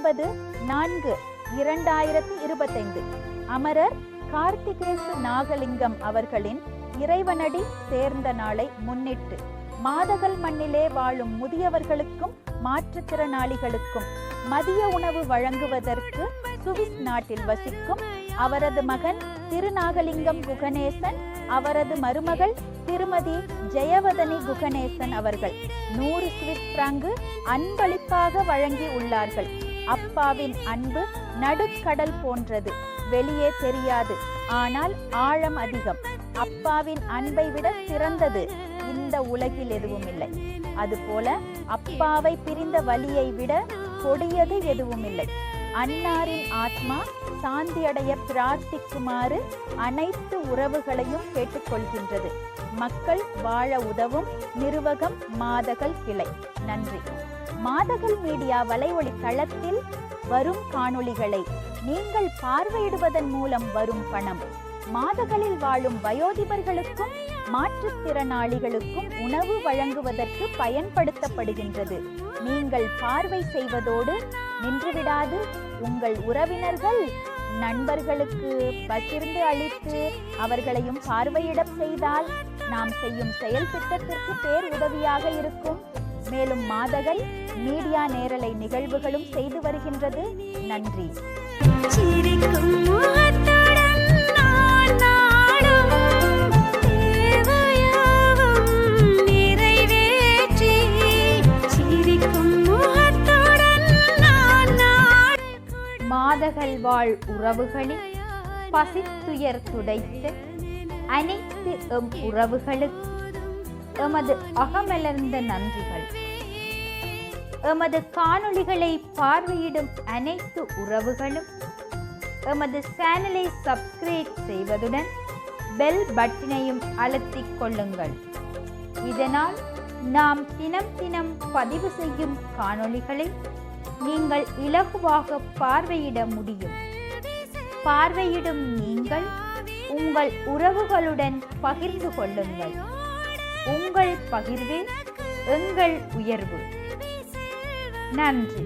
19/4/2025 அமரர் கார்த்திகேசு நாகலிங்கம் அவர்களின் இறைவனடி சேர்ந்த நாளை முன்னிட்டு மாதகல் மண்ணிலே வாழும் முதியவர்களுக்கும் மாற்றுத்திறனாளிகளுக்கும் மதிய உணவு வழங்குவதற்கு சுவிஸ் நாட்டில் வசிக்கும் அவரது மகன் திருநாகலிங்கம் குகணேசன், அவரது மருமகள் திருமதி ஜெயவதனி குகணேசன் அவர்கள் 100 சுவிஸ் பிராங்கு அன்பளிப்பாக வழங்கி உள்ளார்கள். அப்பாவின் அன்பு நடுக்கடல் போன்றது, வெளியே தெரியாது, ஆனால் ஆழம் அதிகம். அப்பாவின் அன்பை விட சிறந்தது இந்த உலகில் எதுவும் இல்லை. அதுபோல அப்பாவை பிரிந்த வலியை விட கொடியது எதுவும் இல்லை. அன்னாரின் ஆத்மா சாந்தியடைய பிரார்த்திக்குமாறு அனைத்து உறவுகளையும் கேட்டுக்கொள்கின்றது. மக்கள் வாழ உதவும் நிறுவகம் மாதகல் கிளை. நன்றி. மாதகல் மீடியா வலைவொலி தளத்தில் வரும் காணொளிகளை நீங்கள் பார்வையிடுவதன் மூலம் வரும் பணம் மாதகளில் வாழும் வயோதிபர்களுக்கும் மாற்றுத்திறனாளிகளுக்கும் உணவு வழங்குவதற்கு பயன்படுத்தப்படுகின்றது. நீங்கள் பார்வை செய்வதோடு நின்றுவிடாது, உங்கள் உறவினர்கள் நண்பர்களுக்கு பகிர்ந்து அளித்து அவர்களையும் பார்வையிட செய்தால் நாம் செய்யும் செயல் திட்டத்திற்கு பேர் உதவியாக இருக்கும். மேலும் மாதகல் மீடியா நேரலை நிகழ்வுகளும் செய்து வருகின்றது. நன்றி. மாதகல் வாழ் உறவுகளில் பசித்துயர் துடைத்து அனைத்து எம் உறவுகளுக்கு எமது அகமலர்ந்த நன்றிகள். எமது காணொளிகளை பார்வையிடும் அனைத்து உறவுகளும் எமது சேனலை சப்ஸ்கிரைப் செய்வதுடன் பெல் பட்டனையும் அழுத்திக் கொள்ளுங்கள். இதனால் நாம் தினம் பதிவு செய்யும் காணொளிகளை நீங்கள் இலகுவாக பார்வையிட முடியும். பார்வையிடும் நீங்கள் உங்கள் உறவுகளுடன் பகிர்ந்து கொள்ளுங்கள். உங்கள் பகிர்வே எங்கள் உயர்வு. நன்றி.